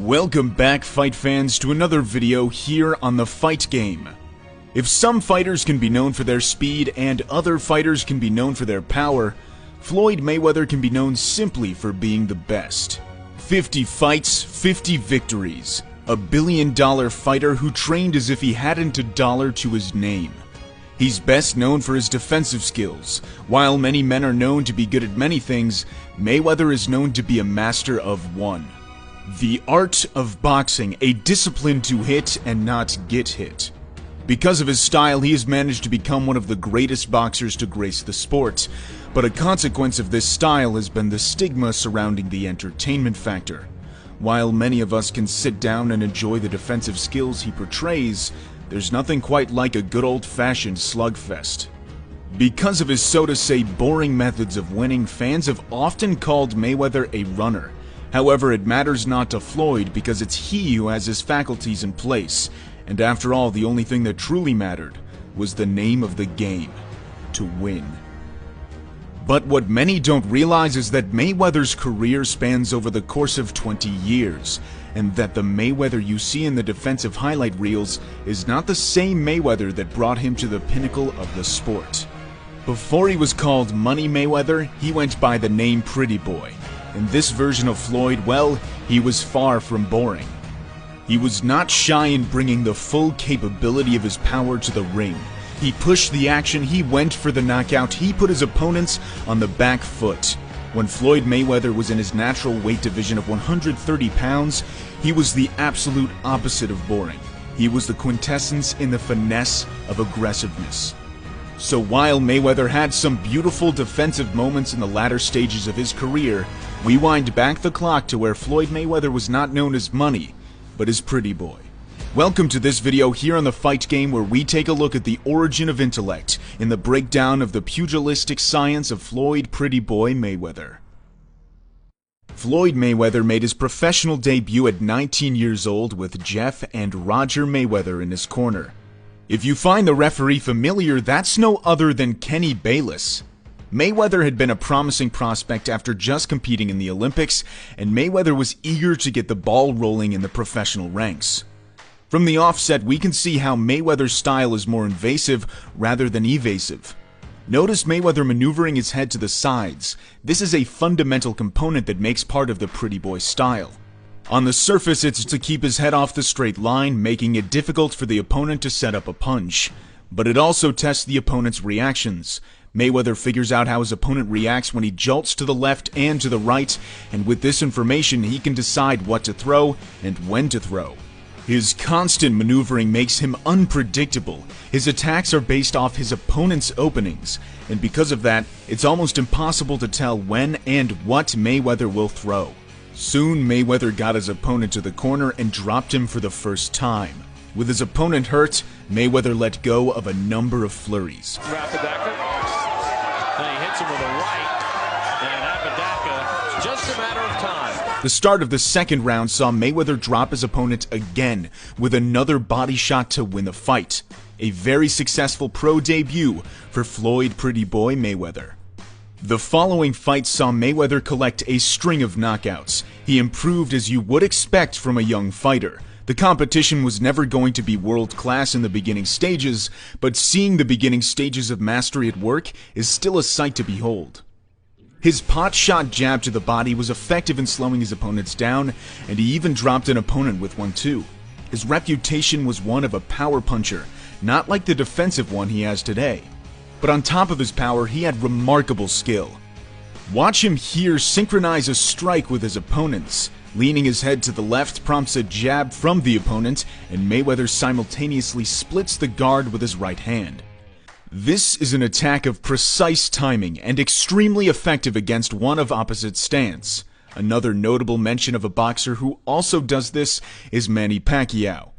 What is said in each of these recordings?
Welcome back, fight fans, to another video here on the Fight Game. If some fighters can be known for their speed and other fighters can be known for their power, Floyd Mayweather can be known simply for being the best. 50 fights, 50 victories. A billion-dollar fighter who trained as if he hadn't a dollar to his name. He's best known for his defensive skills. While many men are known to be good at many things, Mayweather is known to be a master of one. The art of boxing, a discipline to hit and not get hit. Because of his style, he has managed to become one of the greatest boxers to grace the sport. But a consequence of this style has been the stigma surrounding the entertainment factor. While many of us can sit down and enjoy the defensive skills he portrays, there's nothing quite like a good old-fashioned slugfest. Because of his so-to-say boring methods of winning, fans have often called Mayweather a runner. However, it matters not to Floyd because it's he who has his faculties in place. And after all, the only thing that truly mattered was the name of the game: to win. But what many don't realize is that Mayweather's career spans over the course of 20 years, and that the Mayweather you see in the defensive highlight reels is not the same Mayweather that brought him to the pinnacle of the sport. Before he was called Money Mayweather, he went by the name Pretty Boy. And this version of Floyd, well, he was far from boring. He was not shy in bringing the full capability of his power to the ring. He pushed the action, he went for the knockout, he put his opponents on the back foot. When Floyd Mayweather was in his natural weight division of 130 pounds, he was the absolute opposite of boring. He was the quintessence in the finesse of aggressiveness. So while Mayweather had some beautiful defensive moments in the latter stages of his career, we wind back the clock to where Floyd Mayweather was not known as Money, but as Pretty Boy. Welcome to this video here on the Fight Game, where we take a look at the origin of intellect in the breakdown of the pugilistic science of Floyd Pretty Boy Mayweather. Floyd Mayweather made his professional debut at 19 years old with Jeff and Roger Mayweather in his corner. If you find the referee familiar, that's no other than Kenny Bayless. Mayweather had been a promising prospect after just competing in the Olympics, and Mayweather was eager to get the ball rolling in the professional ranks. From the offset, we can see how Mayweather's style is more invasive rather than evasive. Notice Mayweather maneuvering his head to the sides. This is a fundamental component that makes part of the Pretty Boy style. On the surface, it's to keep his head off the straight line, making it difficult for the opponent to set up a punch. But it also tests the opponent's reactions. Mayweather figures out how his opponent reacts when he jolts to the left and to the right, and with this information he can decide what to throw and when to throw. His constant maneuvering makes him unpredictable. His attacks are based off his opponent's openings, and because of that, it's almost impossible to tell when and what Mayweather will throw. Soon, Mayweather got his opponent to the corner and dropped him for the first time. With his opponent hurt, Mayweather let go of a number of flurries. And he hits him with a right, and Apodaca, it's just a matter of time. The start of the second round saw Mayweather drop his opponent again with another body shot to win the fight. A very successful pro debut for Floyd Pretty Boy Mayweather. The following fight saw Mayweather collect a string of knockouts. He improved as you would expect from a young fighter. The competition was never going to be world-class in the beginning stages, but seeing the beginning stages of mastery at work is still a sight to behold. His pot-shot jab to the body was effective in slowing his opponents down, and he even dropped an opponent with one too. His reputation was one of a power puncher, not like the defensive one he has today. But on top of his power, he had remarkable skill. Watch him here synchronize a strike with his opponents. Leaning his head to the left prompts a jab from the opponent, and Mayweather simultaneously splits the guard with his right hand. This is an attack of precise timing and extremely effective against one of opposite stance. Another notable mention of a boxer who also does this is Manny Pacquiao.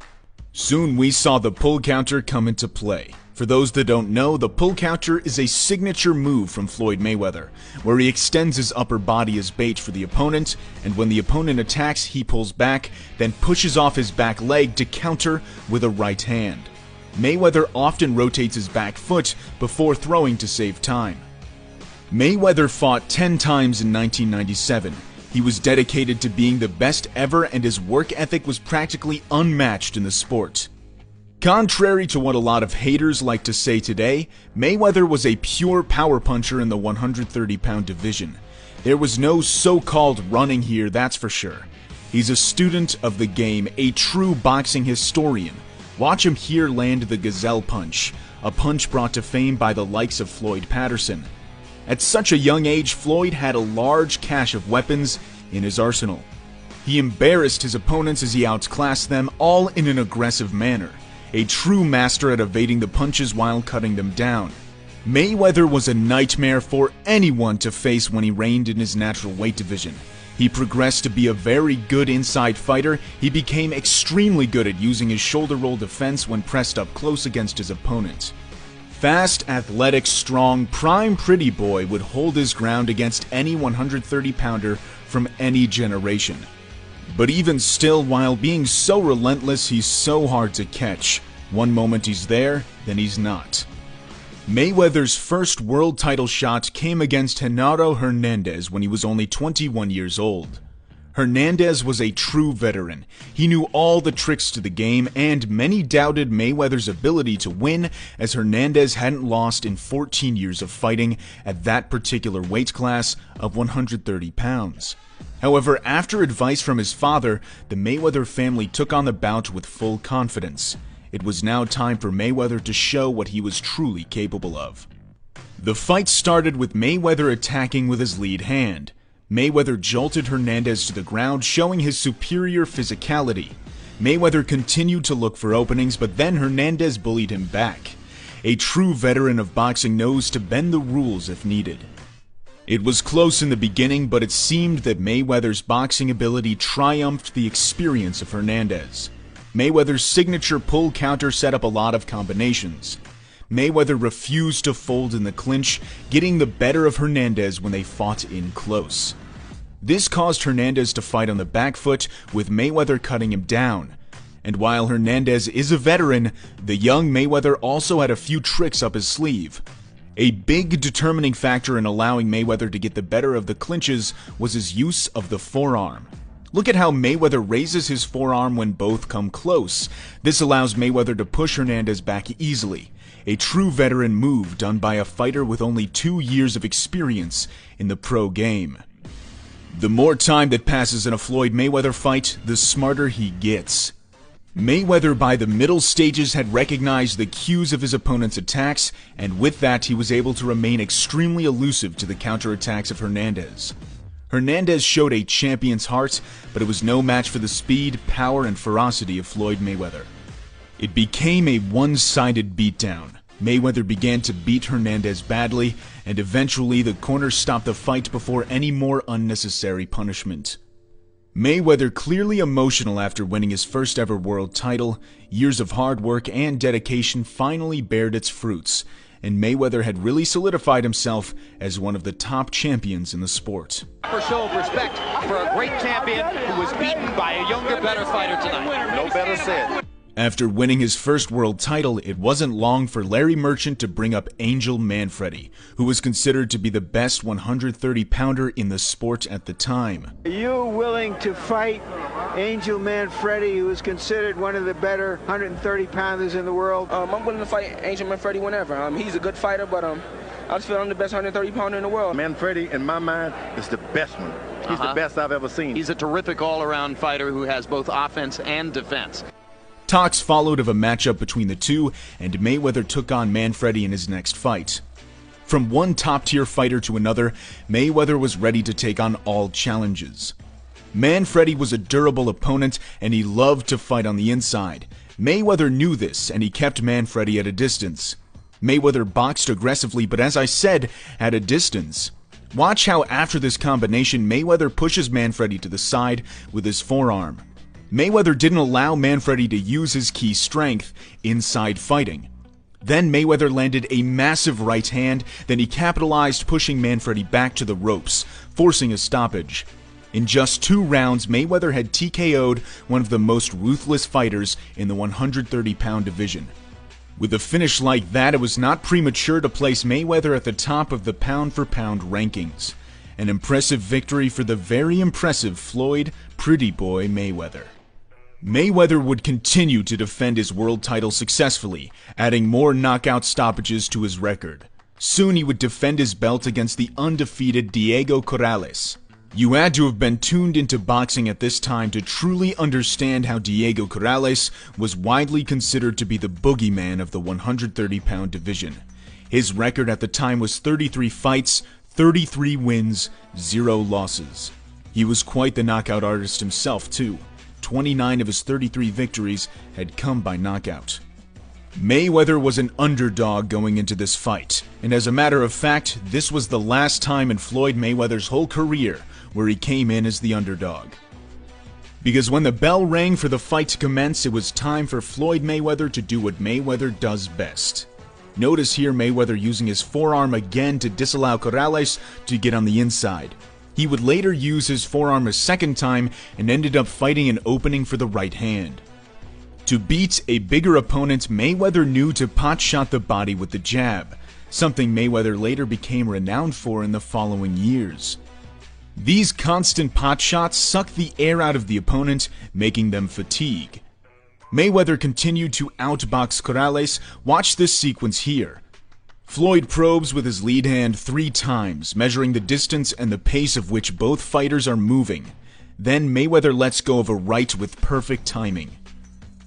Soon we saw the pull counter come into play. For those that don't know, the pull counter is a signature move from Floyd Mayweather, where he extends his upper body as bait for the opponent, and when the opponent attacks, he pulls back, then pushes off his back leg to counter with a right hand. Mayweather often rotates his back foot before throwing to save time. Mayweather fought 10 times in 1997. He was dedicated to being the best ever, and his work ethic was practically unmatched in the sport. Contrary to what a lot of haters like to say today, Mayweather was a pure power puncher in the 130-pound division. There was no so-called running here, that's for sure. He's a student of the game, a true boxing historian. Watch him here land the gazelle punch, a punch brought to fame by the likes of Floyd Patterson. At such a young age, Floyd had a large cache of weapons in his arsenal. He embarrassed his opponents as he outclassed them, all in an aggressive manner. A true master at evading the punches while cutting them down. Mayweather was a nightmare for anyone to face when he reigned in his natural weight division. He progressed to be a very good inside fighter. He became extremely good at using his shoulder roll defense when pressed up close against his opponent. Fast, athletic, strong, prime pretty boy would hold his ground against any 130-pounder from any generation. But even still, while being so relentless, he's so hard to catch. One moment he's there, then he's not. Mayweather's first world title shot came against Genaro Hernandez when he was only 21 years old. Hernandez was a true veteran. He knew all the tricks to the game, and many doubted Mayweather's ability to win, as Hernandez hadn't lost in 14 years of fighting at that particular weight class of 130 pounds. However, after advice from his father, the Mayweather family took on the bout with full confidence. It was now time for Mayweather to show what he was truly capable of. The fight started with Mayweather attacking with his lead hand. Mayweather jolted Hernandez to the ground, showing his superior physicality. Mayweather continued to look for openings, but then Hernandez bullied him back. A true veteran of boxing knows to bend the rules if needed. It was close in the beginning, but it seemed that Mayweather's boxing ability triumphed the experience of Hernandez. Mayweather's signature pull counter set up a lot of combinations. Mayweather refused to fold in the clinch, getting the better of Hernandez when they fought in close. This caused Hernandez to fight on the back foot, with Mayweather cutting him down. And while Hernandez is a veteran, the young Mayweather also had a few tricks up his sleeve. A big determining factor in allowing Mayweather to get the better of the clinches was his use of the forearm. Look at how Mayweather raises his forearm when both come close. This allows Mayweather to push Hernandez back easily. A true veteran move done by a fighter with only 2 years of experience in the pro game. The more time that passes in a Floyd Mayweather fight, the smarter he gets. Mayweather by the middle stages had recognized the cues of his opponent's attacks, and with that he was able to remain extremely elusive to the counterattacks of Hernandez. Hernandez showed a champion's heart, but it was no match for the speed, power, and ferocity of Floyd Mayweather. It became a one-sided beatdown. Mayweather began to beat Hernandez badly, and eventually the corner stopped the fight before any more unnecessary punishment. Mayweather clearly emotional after winning his first ever world title. Years of hard work and dedication finally bared its fruits, and Mayweather had really solidified himself as one of the top champions in the sport. For show of respect for a great champion who was beaten by a younger, better fighter tonight. No better said. After winning his first world title, it wasn't long for Larry Merchant to bring up Angel Manfredi, who was considered to be the best 130-pounder in the sport at the time. Are you willing to fight Angel Manfredi, who is considered one of the better 130-pounders in the world? I'm willing to fight Angel Manfredi whenever. He's a good fighter, but I just feel I'm the best 130-pounder in the world. Manfredi, in my mind, is the best one. He's the best I've ever seen. He's a terrific all-around fighter who has both offense and defense. Talks followed of a matchup between the two, and Mayweather took on Manfredi in his next fight. From one top-tier fighter to another, Mayweather was ready to take on all challenges. Manfredi was a durable opponent, and he loved to fight on the inside. Mayweather knew this, and he kept Manfredi at a distance. Mayweather boxed aggressively, but as I said, at a distance. Watch how after this combination, Mayweather pushes Manfredi to the side with his forearm. Mayweather didn't allow Manfredi to use his key strength, inside fighting. Then Mayweather landed a massive right hand, then he capitalized, pushing Manfredi back to the ropes, forcing a stoppage. In just 2 rounds, Mayweather had TKO'd one of the most ruthless fighters in the 130-pound division. With a finish like that, it was not premature to place Mayweather at the top of the pound-for-pound rankings. An impressive victory for the very impressive Floyd "Pretty Boy" Mayweather. Mayweather would continue to defend his world title successfully, adding more knockout stoppages to his record. Soon he would defend his belt against the undefeated Diego Corrales. You had to have been tuned into boxing at this time to truly understand how Diego Corrales was widely considered to be the boogeyman of the 130-pound division. His record at the time was 33 fights, 33 wins, 0 losses. He was quite the knockout artist himself too. 29 of his 33 victories had come by knockout. Mayweather was an underdog going into this fight, and as a matter of fact, this was the last time in Floyd Mayweather's whole career where he came in as the underdog. Because when the bell rang for the fight to commence, it was time for Floyd Mayweather to do what Mayweather does best. Notice here Mayweather using his forearm again to disallow Corrales to get on the inside. He would later use his forearm a second time and ended up fighting an opening for the right hand. To beat a bigger opponent, Mayweather knew to pot-shot the body with the jab, something Mayweather later became renowned for in the following years. These constant pot shots sucked the air out of the opponent, making them fatigue. Mayweather continued to outbox Corrales. Watch this sequence here. Floyd probes with his lead hand 3 times, measuring the distance and the pace of which both fighters are moving. Then Mayweather lets go of a right with perfect timing.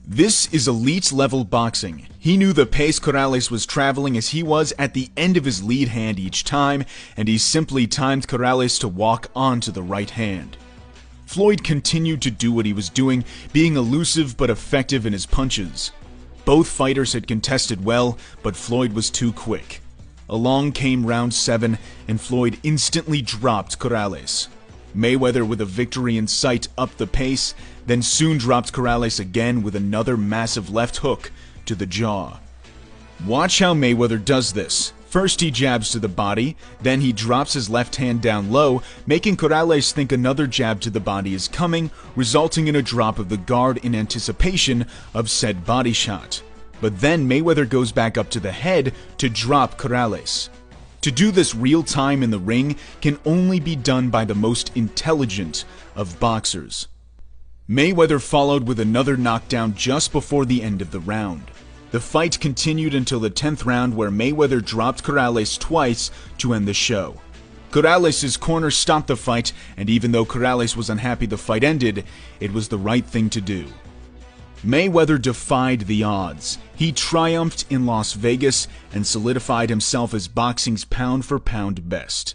This is elite-level boxing. He knew the pace Corrales was traveling as he was at the end of his lead hand each time, and he simply timed Corrales to walk onto the right hand. Floyd continued to do what he was doing, being elusive but effective in his punches. Both fighters had contested well, but Floyd was too quick. Along came round 7, and Floyd instantly dropped Corrales. Mayweather, with a victory in sight, upped the pace, then soon dropped Corrales again with another massive left hook to the jaw. Watch how Mayweather does this. First he jabs to the body, then he drops his left hand down low, making Corrales think another jab to the body is coming, resulting in a drop of the guard in anticipation of said body shot. But then Mayweather goes back up to the head to drop Corrales. To do this real time in the ring can only be done by the most intelligent of boxers. Mayweather followed with another knockdown just before the end of the round. The fight continued until the 10th round, where Mayweather dropped Corrales twice to end the show. Corrales' corner stopped the fight, and even though Corrales was unhappy the fight ended, it was the right thing to do. Mayweather defied the odds. He triumphed in Las Vegas and solidified himself as boxing's pound-for-pound best.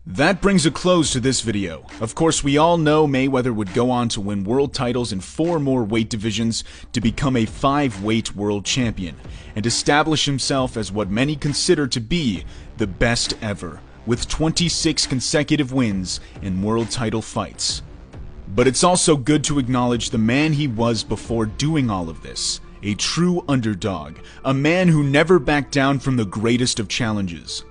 That brings a close to this video. Of course, we all know Mayweather would go on to win world titles in 4 more weight divisions to become a 5-weight world champion and establish himself as what many consider to be the best ever, with 26 consecutive wins in world title fights. But it's also good to acknowledge the man he was before doing all of this. A true underdog, a man who never backed down from the greatest of challenges.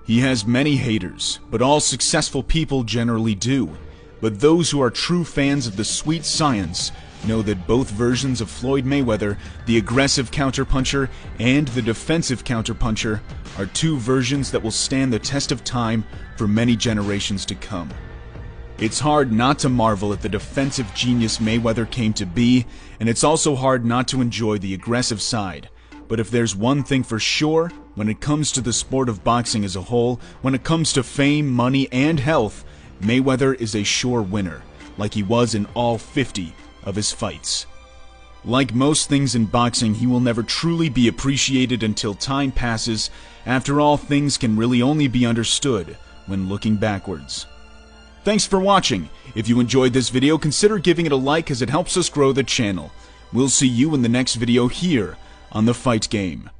He has many haters, but all successful people generally do. But those who are true fans of the sweet science know that both versions of Floyd Mayweather, the aggressive counterpuncher and the defensive counterpuncher, are 2 versions that will stand the test of time for many generations to come. It's hard not to marvel at the defensive genius Mayweather came to be, and it's also hard not to enjoy the aggressive side. But if there's one thing for sure, when it comes to the sport of boxing as a whole, when it comes to fame, money, and health, Mayweather is a sure winner, like he was in all 50 of his fights. Like most things in boxing, he will never truly be appreciated until time passes. After all, things can really only be understood when looking backwards. Thanks for watching. If you enjoyed this video, consider giving it a like as it helps us grow the channel. We'll see you in the next video here on The Fight Game.